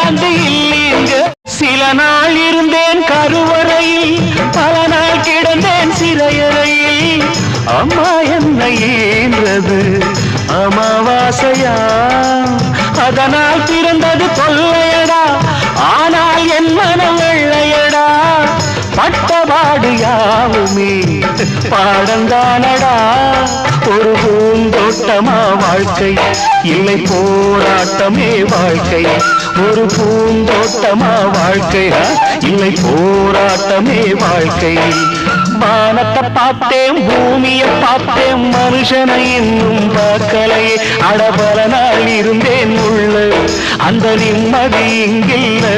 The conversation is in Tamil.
தாண்டி இல்லீங்க. சில நாள் இருந்தேன் கருவறையில், பல நாள் கிடந்தேன் சிறையறையில். அம்மா என்னை ஈன்றது அமாவாசையா, அதனால் பிறந்தது கொள்ளையடா, ஆனால் என் மனம் வெள்ளையடா. பட்டபாடு யாவுமே பாடந்தானடா. ஒரு பூந்தோட்டமா வாழ்க்கை, இல்லை போராட்டமே வாழ்க்கை. ஒரு பூந்தோட்டமா வாழ்க்கை, இல்லை போராட்டமே வாழ்க்கை. வானத்தை பார்த்தேன், பூமியை பார்த்தேன், மனுஷனை இன்னும் பார்க்கலையே. அடபல நாள் இருந்தேன் உள்ள, அந்த நிம்மதி இங்கில்லை.